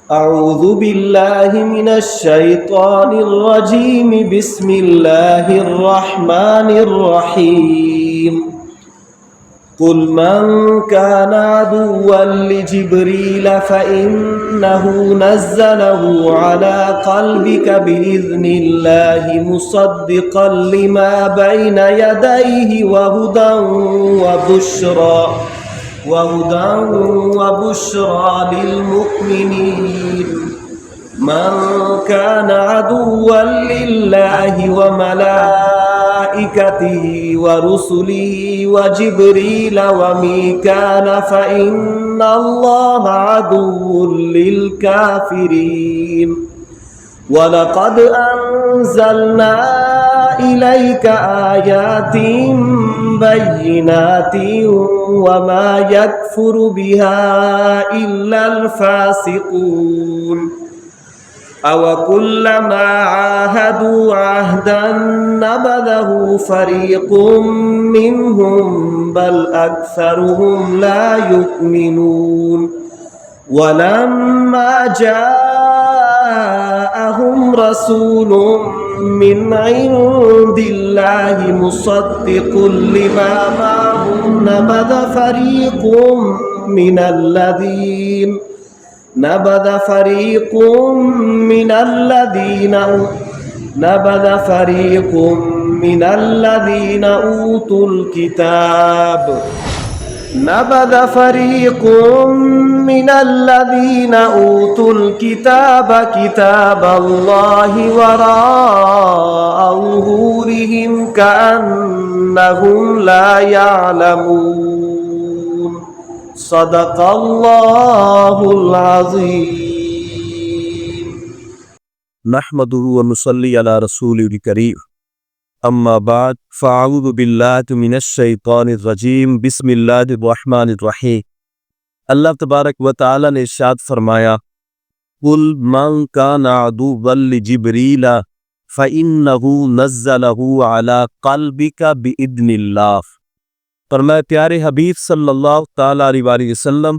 أعوذ بالله من الشيطان الرجيم. بسم الله الرحمن الرحيم. قل من كان عدوا لجبريل فإنه نزله على قلبك بإذن الله مصدقا لما بين يديه وهدى وبشرى للمؤمنين. من كان عدوا لله وملائكته ورسله وجبريل وميكال فإن الله عدو للكافرين. ولقد أنزلنا إليك آيات بينات وما يكفر بها إلا الفاسقون. أوكلما عاهدوا عهدا نبذه فريق منهم بل أكثرهم لا يؤمنون. ولما جاءهم رسول من عند الله مصدق لما معهم نبذ فريق من الذين أوتوا الكتاب كتاب الله وراء ظهورهم كأنهم لا يعلمون. صدق الله العظيم. نحمده ونصلي على رسوله الكريم. اما بعد فاعوذ باللہ من الشیطان الرجیم. بسم اللہ الرحمن الرحیم. اللہ تبارک و تعالی نے ارشاد فرمایا قل من کان عدوا لجبریل فإنہ نزلہ علی قلبک بإذن اللہ. فرمایا پیارے حبیب صلی اللہ تعالی علیہ وآلہ وسلم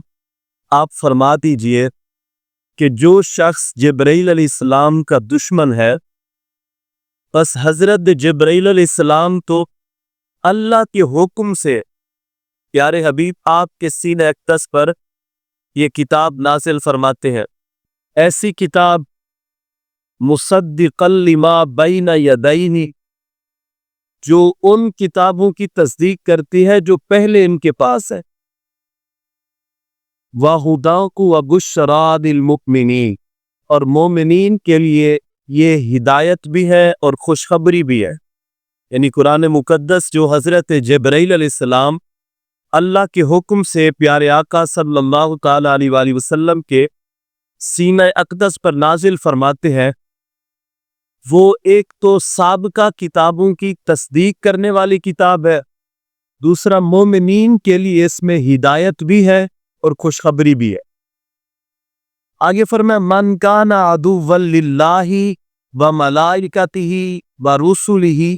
آپ فرما دیجئے کہ جو شخص جبرائیل علیہ السلام کا دشمن ہے، بس حضرت جبرائیل علیہ السلام تو اللہ کے حکم سے پیارے حبیب آپ کے سینہ اقدس پر یہ کتاب نازل فرماتے ہیں. ایسی کتاب مصدقا لما بین یدیہ، جو ان کتابوں کی تصدیق کرتی ہے جو پہلے ان کے پاس ہے. وَہُدًى وَبُشْرَىٰ لِلْمُؤْمِنِينَ، اور مومنین کے لیے یہ ہدایت بھی ہے اور خوشخبری بھی ہے. یعنی قرآن مقدس جو حضرت جبرائیل علیہ السلام اللہ کے حکم سے پیارے آقا صلی اللہ تعالی علیہ وآلہ وسلم کے سینہ اقدس پر نازل فرماتے ہیں، وہ ایک تو سابقہ کتابوں کی تصدیق کرنے والی کتاب ہے، دوسرا مومنین کے لیے اس میں ہدایت بھی ہے اور خوشخبری بھی ہے. آگے فرمایا من کان عدوا للہ وملائکتہ ورسلہ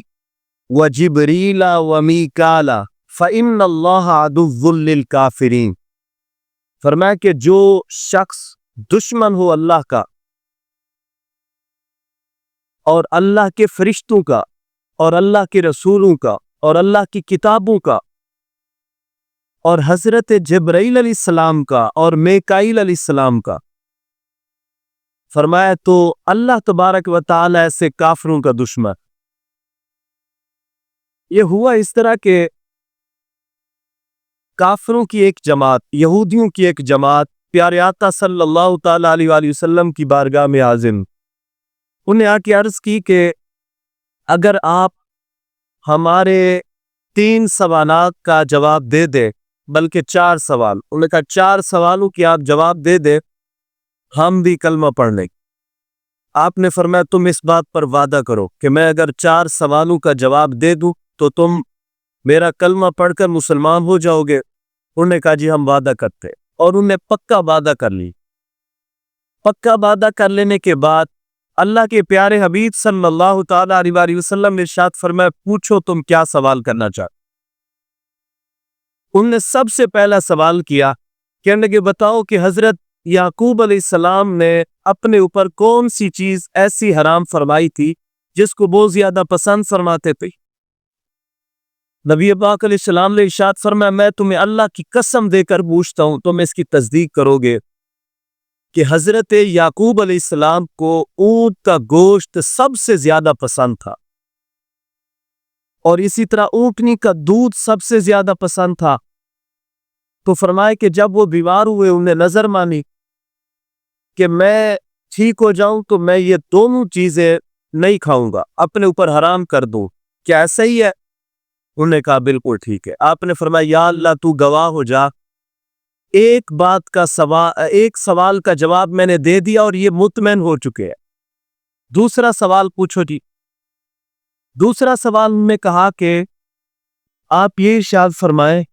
وجبریل ومیکال فإن اللہ عدو للکافرین. فرمایا کہ جو شخص دشمن ہو اللہ کا اور اللہ کے فرشتوں کا اور اللہ کے رسولوں کا اور اللہ کی کتابوں کا اور حضرت جبرائیل علیہ السلام کا اور میکائیل علیہ السلام کا، فرمایا تو اللہ تبارک و تعالی ایسے کافروں کا دشمن. یہ ہوا اس طرح کہ کافروں کی ایک جماعت، یہودیوں کی ایک جماعت پیارے آقا صلی اللہ تعالی علیہ وآلہ وسلم کی بارگاہ میں عازم، انہیں آ کے عرض کی کہ اگر آپ ہمارے 3 سوالات کا جواب دے دے، بلکہ 4 سوال، انہوں نے کہا 4 سوالوں کی آپ جواب دے دے ہم بھی کلمہ پڑھ لیں. آپ نے فرمایا تم اس بات پر وعدہ کرو کہ میں اگر 4 سوالوں کا جواب دے دوں تو تم میرا کلمہ پڑھ کر مسلمان ہو جاؤ گے. انہوں نے کہا جی ہم وعدہ کرتے، اور انہوں نے پکا وعدہ کر لی. پکا وعدہ کر لینے کے بعد اللہ کے پیارے حبیب صلی اللہ تعالی علیہ وآلہ وسلم نے ارشاد فرمایا پوچھو تم کیا سوال کرنا چاہتے. انہوں نے سب سے پہلا سوال کیا، کہنے لگے بتاؤ کہ حضرت याकूब अलैहिस्सलाम ने अपने ऊपर कौन सी चीज ऐसी हराम फरमाई थी जिसको बहुत ज्यादा पसंद फरमाते थे? नबी पाक अलैहिस्सलाम ने इरशाद फरमाया, मैं तुम्हें अल्लाह की कसम देकर पूछता हूं, तुम इसकी तस्दीक करोगे कि हजरत याकूब अलैहिस्सलाम को ऊंट का गोश्त सबसे ज्यादा पसंद था, और इसी तरह ऊंटनी का दूध सबसे ज्यादा पसंद था। तो फरमाए कि जब वो बीमार हुए, उन्हें नजर मानी कि मैं ठीक हो जाऊं तो मैं ये दोनों चीजें नहीं खाऊंगा, अपने ऊपर हराम कर दूं, क्या ऐसा ही है? उन्होंने कहा बिल्कुल ठीक है। आपने फरमाया, या अल्लाह तू गवाह हो जा, एक सवाल का जवाब मैंने दे दिया और ये मुतमैन हो चुके हैं, दूसरा सवाल पूछो जी। दूसरा सवाल में कहा कि आप ये इरशाद फरमाएं,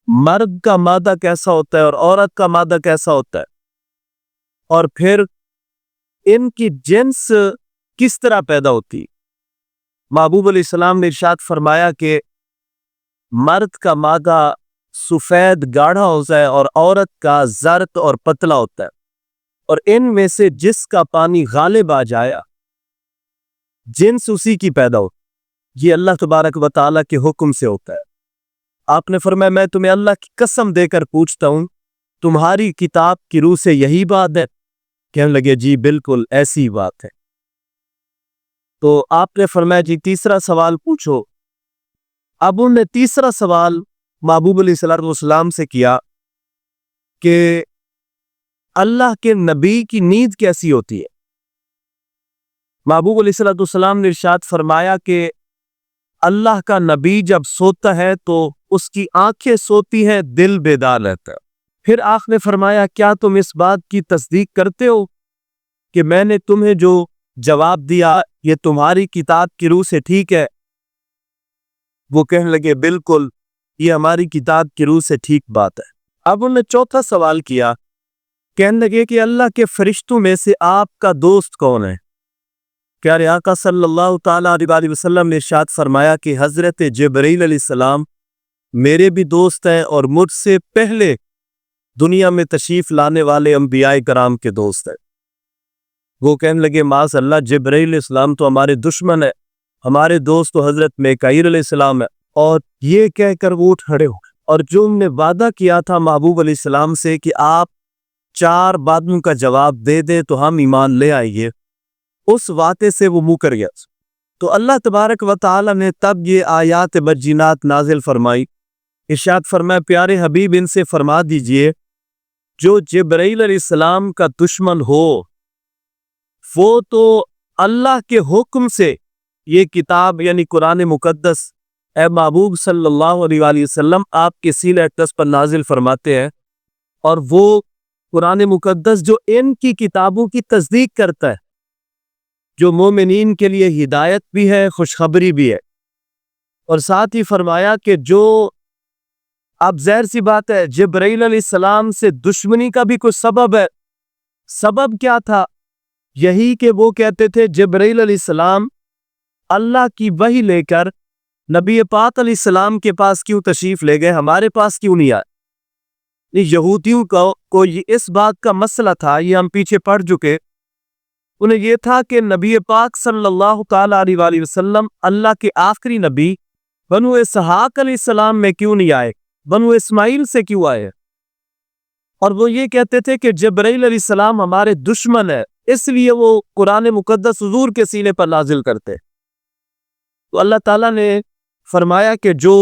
मर्द का मादा कैसा होता है और औरत का मादा कैसा होता है, और फिर इनकी जिन्स किस तरह पैदा होती है? महबूब अलैहिस्सलाम ने इरशाद फरमाया कि मर्द का मादा सफेद गाढ़ा होता है और औरत का जर्द और पतला होता है, और इनमें से जिसका पानी गालिब आ जाए जिन्स उसी की पैदा हो। ये अल्लाह तबारक व तआला के हुक्म से होता है। आपने फरमाया, मैं तुम्हें अल्लाह की कसम देकर पूछता हूं, तुम्हारी किताब की रूह से यही बात है? कहने लगे, जी बिल्कुल ऐसी बात है। तो आपने फरमाया, जी तीसरा सवाल पूछो। अब उन्होंने तीसरा सवाल महबूब अलैहिस्सलाम से किया कि अल्लाह के नबी की नींद कैसी होती है? महबूब अलैहिस्सलाम ने इरशाद फरमाया कि अल्लाह का नबी जब सोता है तो उसकी आंखें सोती हैं, दिल बेदार रहता है। फिर आपने फरमाया, क्या तुम इस बात की तस्दीक करते हो कि मैंने तुम्हें जो जवाब दिया ये तुम्हारी किताब की रूह से ठीक है? वो कहने लगे, बिल्कुल ये हमारी किताब की रूह से ठीक बात है। अब उन्होंने चौथा सवाल किया, कहने लगे कि अल्लाह के फरिश्तों में से आपका दोस्त कौन है? प्यारे आका सल्लल्लाहु ताला अलैहि वसल्लम ने इरशाद फरमाया कि हजरत जिब्रील अलैहिस्सलाम मेरे भी दोस्त हैं और मुझसे पहले दुनिया में तशरीफ लाने वाले अंबियाए कराम के दोस्त हैं। वो कहने लगे, माज़अल्लाह, जिब्रील अलैहिस्सलाम तो हमारे दुश्मन है, हमारे दोस्त तो हजरत मीकाईल अलैहिस्सलाम है। और ये कहकर वो उठ खड़े हो, और जो उन्होंने वादा किया था महबूब अलैहिस्सलाम से कि आप 4 बातों का जवाब दे दे तो हम ईमान ले आएंगे, उस वादे से वो मुकर गया। तो अल्लाह तबारक व तआला ने तब ये आयात बज्जिनात नाजिल फरमाई। इरशाद फरमाया, प्यारे हबीब इनसे फरमा दीजिए, जो जिब्रील अलैहिस्सलाम का दुश्मन हो वो तो अल्लाह के हुक्म से ये किताब यानी कुरान मुकद्दस ए महबूब सल्लल्लाहु अलैहि वसल्लम आपके सीने अक़दस पर नाजिल फरमाते हैं, और वो कुरान मुकद्दस जो इनकी किताबों की तस्दीक करता है, जो मोमिनीन के लिए हिदायत भी है, खुशखबरी भी है। और साथ ही फरमाया कि जो, अब ज़ाहिर सी बात है, जिब्रील अलैहिस्सलाम से दुश्मनी का भी कुछ सबब है। सबब क्या था? यही कि वो कहते थे जिब्रील अलैहिस्सलाम अल्लाह की वही लेकर नबी पाक अलैहिस्सलाम के पास क्यों तशरीफ ले गए, हमारे पास क्यों नहीं आए? यहूदियों को ये इस बात का मसला था, ये हम पीछे पढ़ चुके। उन्हें यह था कि नबी पाक सल्लल्लाहु ताला अलैहि वसल्लम अल्लाह के आखिरी नबी बनु इसहाक अलैहिस्सलाम में क्यों नहीं आए, बनु इस्माइल से क्यों आए? और वो ये कहते थे कि जिब्रील अलैहिस्सलाम हमारे दुश्मन है, इसलिए वो कुरान मुकद्दस हुजूर के सीने पर नाजिल करते। तो अल्लाह ताला ने फरमाया कि जो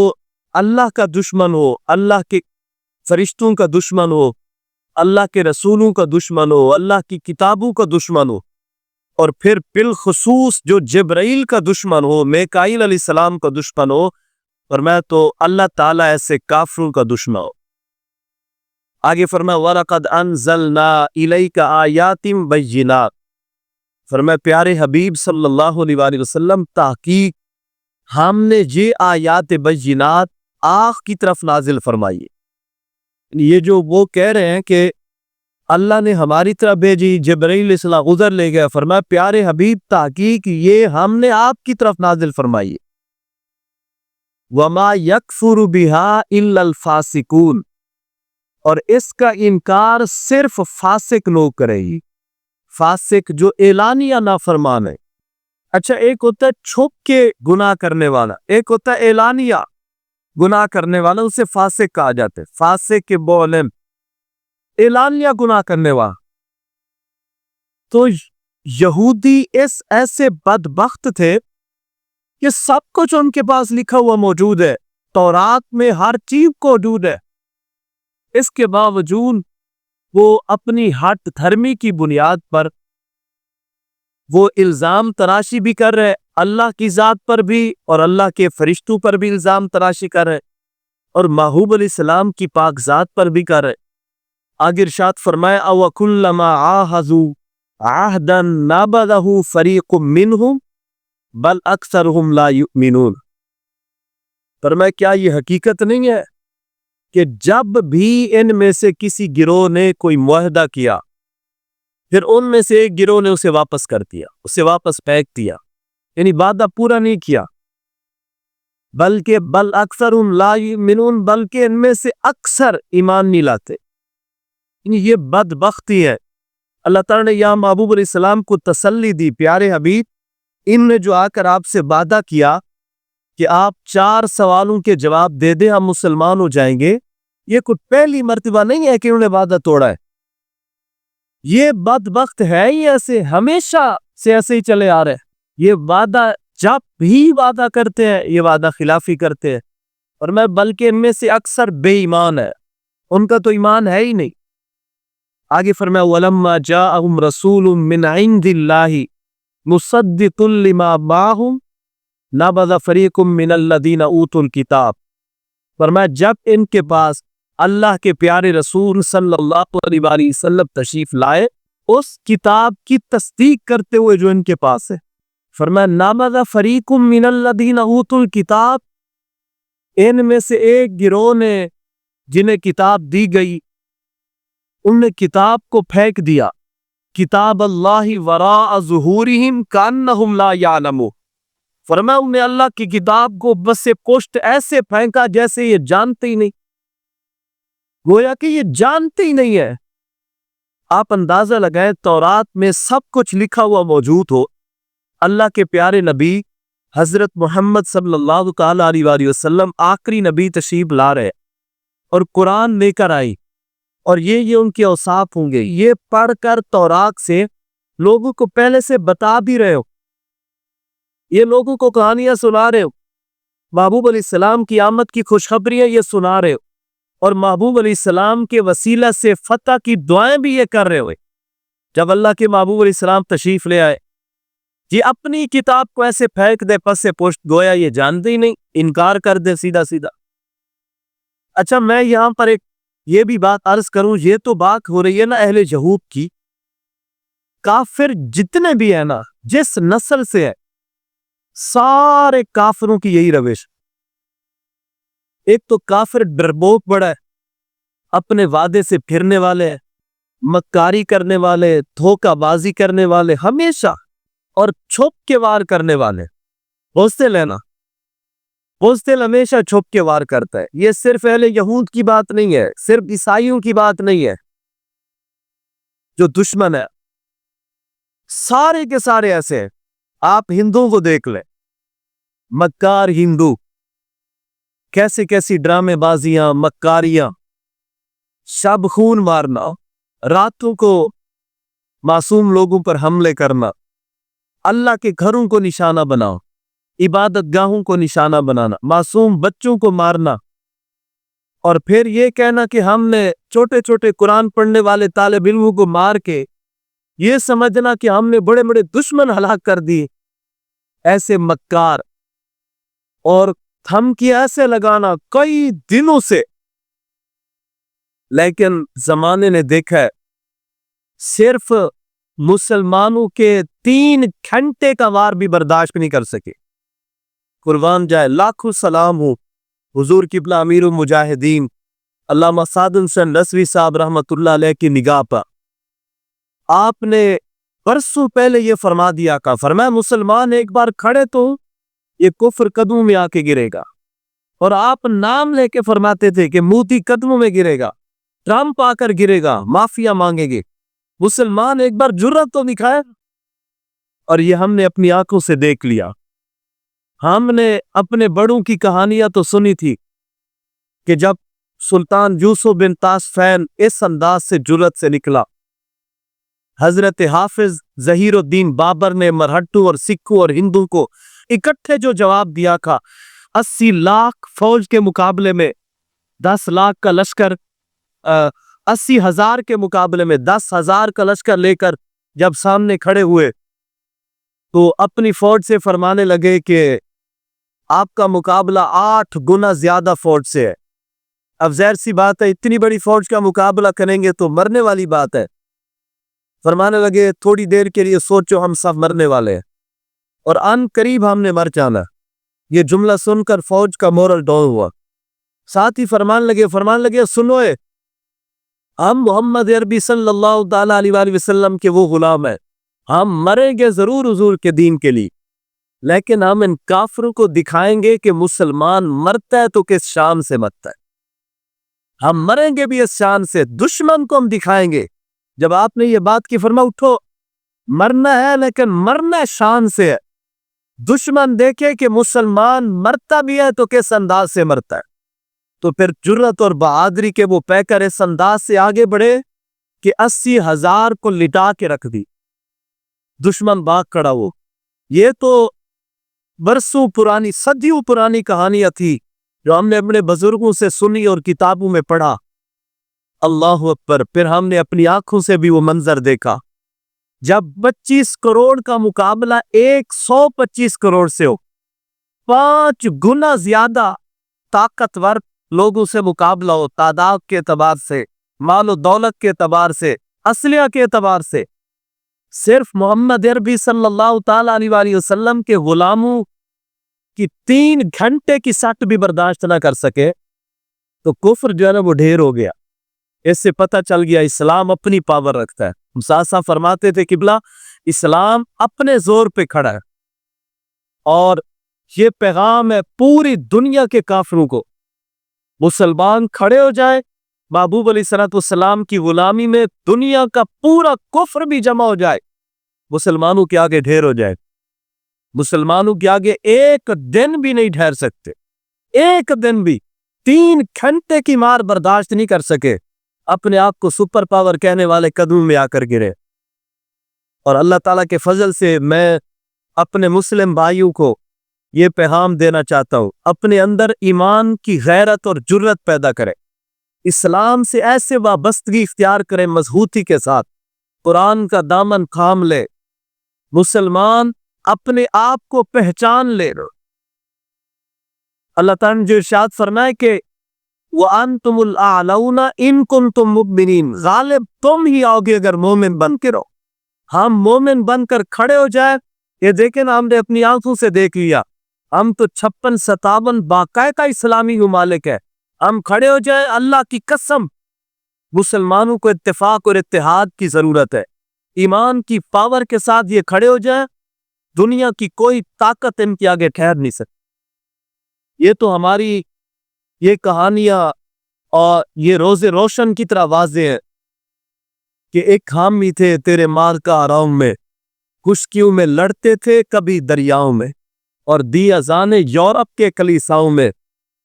अल्लाह का दुश्मन हो, अल्लाह के फरिश्तों का दुश्मन हो, अल्लाह के रसूलों का दुश्मन हो, अल्लाह की किताबों का दुश्मन हो, और फिर बिलखुसूस जो जिब्रील का दुश्मन हो, मीकाईल अलैहिस्सलाम का दुश्मन हो, फरमाया तो अल्लाह ताला ऐसे काफिरों का दुश्मन हो। आगे फरमाया, वलक़द अंज़लना इलैका आयातिम बय्यिनात, फरमाया प्यारे हबीब सल्लल्लाहु अलैहि वसल्लम, ताकीक हमने ये आयात बय्यिनात आँख की तरफ नाजिल फरमाई। ये जो वो कह रहे हैं कि अल्लाह ने हमारी तरफ भेजी, जिब्रील अलैहिस्सलाम उधर ले गया, फरमाया प्यारे हबीब ताकीक ये हमने आपकी तरफ नाजिल फरमाई। वमा यकफुरु बिहा इल्लल फासिकून, اور اس کا انکار صرف فاسق لوگ کرے گی، فاسق جو اعلانیہ نافرمان ہے۔ اچھا، ایک ہوتا ہے چھپ کے گناہ کرنے والا، ایک ہوتا ہے اعلانیہ گناہ کرنے والا، اسے فاسق کہا جاتا ہے۔ فاسق کے بولم اعلانیہ گناہ کرنے والا۔ تو یہودی اس ایسے بدبخت تھے کہ سب کچھ ان کے پاس لکھا ہوا موجود ہے، تورات میں ہر چیز موجود ہے، اس کے باوجود وہ اپنی ہٹ دھرمی کی بنیاد پر وہ الزام تراشی بھی کر رہے، اللہ کی ذات پر بھی اور اللہ کے فرشتوں پر بھی الزام تراشی کر رہے، اور محبوب علیہ السلام کی پاک ذات پر بھی کر رہے۔ آگے ارشاد فرمائے اَوَكُلَّمَا عَاهَدُوا عَهْدًا نَبَذَهُ فَرِيقٌ مِّنْهُمْ بَلْ أَكْثَرُهُمْ لَا يُؤْمِنُونَ۔ فرمائے کیا یہ حقیقت نہیں ہے کہ جب بھی ان میں سے کسی گروہ نے کوئی معاہدہ کیا، پھر ان میں سے ایک گروہ نے اسے واپس کر دیا، اسے واپس پھینک دیا، یعنی وعدہ پورا نہیں کیا، بلکہ بل اکثرهم لا یؤمنون، بلکہ ان میں سے اکثر ایمان نہیں لاتے۔ یعنی یہ بدبختی ہے۔ اللہ تعالیٰ نے یہاں محبوب علیہ السلام کو تسلی دی، پیارے حبیب، ان نے جو آ کر آپ سے وعدہ کیا کہ آپ 4 سوالوں کے جواب دے دیں ہم مسلمان ہو جائیں گے، یہ کوئی پہلی مرتبہ نہیں ہے کہ انہوں نے وعدہ توڑا ہے۔ یہ بدبخت ہے ہی ایسے، ہمیشہ سے ایسے ہی چلے آ رہے ہیں۔ یہ وعدہ جب بھی وعدہ کرتے ہیں یہ وعدہ خلافی کرتے ہیں، اور میں بلکہ ان میں سے اکثر بے ایمان ہے، ان کا تو ایمان ہے ہی نہیں۔ آگے فرمایا وَلَمَّا جَاءَهُمْ رَسُولٌ مِّنْ عِنْدِ اللَّهِ مُصَدِّقٌ لِّمَا مَعَهُمْ نَبَذَ فَرِيقٌ مِّنَ الَّذِينَ أُوتُوا الْكِتَابَ۔ فرمایا جب ان کے پاس اللہ کے پیارے رسول صلی اللہ علیہ وآلہ وسلم تشریف لائے اس کتاب کی تصدیق کرتے ہوئے جو ان کے پاس ہے، فرمایا نَبَذَ فَرِيقٌ مِّنَ الَّذِينَ أُوتُوا الْكِتَابَ، ان میں سے ایک گروہ نے جنہیں کتاب دی گئی ان نے کتاب کو پھینک دیا، کتاب اللہ وراء ظہورہم کأنہم لا یعلمون۔ فرمایا انہوں نے اللہ کی کتاب کو بس پشت ایسے پھینکا جیسے یہ جانتے ہی نہیں، گویا کہ یہ جانتے ہی نہیں ہے۔ آپ اندازہ لگائیں تورات میں سب کچھ لکھا ہوا موجود ہو، اللہ کے پیارے نبی حضرت محمد صلی اللہ تعالی علیہ وآلہ وسلم آخری نبی تشریف لا رہے اور قرآن لے کر آئی، اور یہ ان کے اوصاف ہوں گے، یہ پڑھ کر تورات سے لوگوں کو پہلے سے بتا بھی رہے ہو، یہ لوگوں کو کہانیاں سنا رہے ہو، محبوب علیہ السلام کی آمد کی خوشخبریاں یہ سنا رہے ہو، اور محبوب علیہ السلام کے وسیلہ سے فتح کی دعائیں بھی یہ کر رہے ہوئے۔ جب اللہ کے محبوب علیہ السلام تشریف لے آئے، یہ اپنی کتاب کو ایسے پھینک دے پس سے پشت، گویا یہ جانتے ہی نہیں، انکار کر دے سیدھا سیدھا۔ اچھا، میں یہاں پر ایک یہ بھی بات عرض کروں، یہ تو بات ہو رہی ہے نا اہل یہود کی، کافر جتنے بھی ہیں نا، جس نسل سے ہے، سارے کافروں کی یہی روش۔ ایک تو کافر ڈربوک بڑا ہے، اپنے وعدے سے پھرنے والے ہیں، مکاری کرنے والے، دھوکہ بازی کرنے والے ہمیشہ، اور چھپ کے وار کرنے والے۔ بزدل ہے نا، بزدل ہمیشہ چھپ کے وار کرتا ہے۔ یہ صرف اہل یہود کی بات نہیں ہے، صرف عیسائیوں کی بات نہیں ہے، جو دشمن ہے سارے کے سارے ایسے ہیں۔ آپ ہندوؤں کو دیکھ لیں، مکار ہندو، کیسے کیسی ڈرامے بازیاں، مکاریاں، شب خون مارنا، راتوں کو معصوم لوگوں پر حملے کرنا، اللہ کے گھروں کو نشانہ بناؤ، عبادت گاہوں کو نشانہ بنانا، معصوم بچوں کو مارنا، اور پھر یہ کہنا کہ ہم نے چھوٹے چھوٹے قرآن پڑھنے والے طالب علموں کو مار کے یہ سمجھنا کہ ہم نے بڑے بڑے دشمن ہلاک کر دیے۔ ایسے مکار اور دھمکی ایسے لگانا کئی دنوں سے، لیکن زمانے نے دیکھا ہے صرف مسلمانوں کے 3 گھنٹے کا وار بھی برداشت نہیں کر سکے۔ قربان جائے، لاکھوں سلام ہو حضور قبلہ امیر المجاہدین علامہ سعد حسین رضوی صاحب رحمۃ اللہ علیہ کی نگاہ پر۔ آپ نے برسوں پہلے یہ فرما دیا کا، فرمایا مسلمان ایک بار کھڑے تو یہ کفر قدموں میں آ کے گرے گا، اور آپ نام لے کے فرماتے تھے کہ موتی قدموں میں گرے گا، ट्रम्प आकर गिरेगा, माफिया मांगेंगे। मुसलमान एक बार जुर्रत तो दिखाए। और ये हमने अपनी आंखों से देख लिया। हमने अपने बड़ों की कहानियां तो सुनी थी कि जब सुल्तान यूसुफ बिन तासफैन इस अंदाज से जुर्रत से निकला, हजरत हाफिज जहीरुद्दीन बाबर ने मरहट्टू और सिक्खों और हिंदू को इकट्ठे जो जवाब दिया था, 80 लाख फौज के मुकाबले में 10 लाख का लश्कर, 80,000 के मुकाबले में 10,000 का लश्कर लेकर जब सामने खड़े हुए तो अपनी फौज से फरमाने लगे कि आपका मुकाबला 8 गुना ज्यादा फौज से है। अब ज़ाहिर सी बात है, इतनी बड़ी फौज का मुकाबला करेंगे तो मरने वाली बात है। फरमाने लगे थोड़ी देर के लिए सोचो, हम सब मरने वाले हैं और अन करीब हमने मर जाना। ये जुमला सुनकर फौज का मोरल डाउन हुआ। साथ ही फरमान लगे सुनो, हम मोहम्मद अरबी सल्लल्लाहु ताला अलैहि वसल्लम के वो गुलाम हैं, हम मरेंगे जरूर हुजूर के दीन के लिए, लेकिन हम इन काफिरों को दिखाएंगे कि मुसलमान मरता है तो किस शान से मरता है। हम मरेंगे भी इस शान से, दुश्मन को हम दिखाएंगे। जब आपने ये बात की फरमा उठो, मरना है लेकिन मरना शान से है। दुश्मन देखे कि मुसलमान मरता भी है तो किस अंदाज से मरता है। तो फिर जुर्रत और बहादुरी के वो पैकर इस अंदाज से आगे बढ़े कि 80,000 को लिटा के रख दी। दुश्मन भाग खड़ा हो। ये तो बरसों पुरानी, सदियों पुरानी कहानियां थी जो हमने अपने बुजुर्गों से सुनी और किताबों में पढ़ा। अल्लाह अकबर। फिर हमने अपनी आंखों से भी वो मंजर देखा जब 25 करोड़ का मुकाबला 125 करोड़ से हो, 5 गुना ज्यादा ताकतवर लोगों से मुकाबला हो, तादाद के एतबार से, मालो दौलत के एतबार से, असलिया के एतबार से। सिर्फ मोहम्मद अरबी सल्लल्लाहु ताला अलैहि वसल्लम के गुलामों की 3 घंटे की सट भी बर्दाश्त ना कर सके तो कुफ्र जो है ना वो ढेर हो गया। इससे पता चल गया इस्लाम अपनी पावर रखता है। मुसासा फरमाते थे किबला, इस्लाम अपने जोर पे खड़ा है और ये पैगाम है पूरी दुनिया के काफिरों को, मुसलमान खड़े हो जाए महबूब अलैहिस्सलाम की गुलामी में, दुनिया का पूरा कुफ्र भी जमा हो जाए, मुसलमानों के आगे ढेर हो जाए। मुसलमानों के आगे एक दिन भी नहीं ठहर सकते, एक दिन भी। 3 घंटे की मार बर्दाश्त नहीं कर सके, अपने आप को सुपर पावर कहने वाले कदम में आकर गिरे। और अल्लाह ताला के फजल से मैं अपने मुस्लिम भाइयों को ये पैगाम देना चाहता हूं, अपने अंदर ईमान की गैरत और जुर्रत पैदा करें, इस्लाम से ऐसे वाबस्तगी इख्तियार करें मजबूती के साथ, कुरान का दामन थाम ले, मुसलमान अपने आप को पहचान ले। अल्लाह ताला ने जो इरशाद फरमाए कि वअंतुमुल आलौना इन कुंतुम मुमिनीन, गालिब तुम ही आओगे अगर मोमिन बन के रहो। हम मोमिन बनकर खड़े हो जाए, ये देखें ना, हमने अपनी आंखों से देख लिया, हम तो 56-57 बाकायदा इस्लामी ममालिक है, हम खड़े हो जाए, अल्लाह की कसम मुसलमानों को इत्तेफाक और इत्तेहाद की जरूरत है। ईमान की पावर के साथ ये खड़े हो जाए, दुनिया की कोई ताकत इनके आगे ठहर नहीं सकती। ये तो हमारी ये कहानियां और ये रोजे रोशन की तरह वाज़े है कि एक हामी थे तेरे मार का आराम में, खुशकियों में लड़ते थे कभी दरियाओं में, और दी अजाने यूरोप के कलीसाओं में,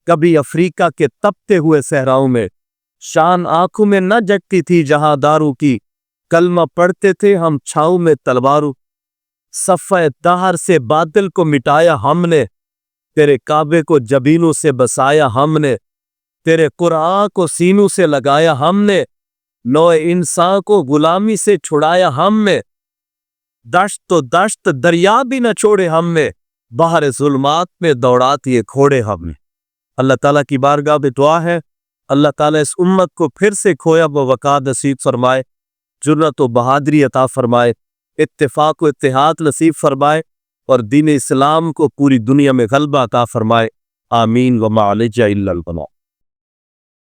कभी अफ्रीका के तपते हुए सहराओं में। शान आंखों में न जगती थी जहां दारू की, कलमा पढ़ते थे हम छाऊ में तलवारों। सफ़े दहर से बादल को मिटाया हमने, तेरे काबे को जबीनों से बसाया हमने, तेरे कुरान को सीनों से लगाया हमने, नौ इंसान को गुलामी से छुड़ाया हमने। दश्त तो दश्त दरिया भी न छोड़े हमने, बाहर जुल्मात में दौड़ाती है घोड़े हमने। अल्लाह ताला की बारगाह में दुआ है, अल्लाह ताला इस उम्मत को फिर से खोया व वक़ार नसीब फरमाए, जुर्रत व बहादुरी अता फरमाए, इत्तेफाक व इत्तेहाद नसीब फरमाए और दीन इस्लाम को पूरी दुनिया में गलबा अता फरमाए। आमीन व मा अलैना इल्लल बलाग।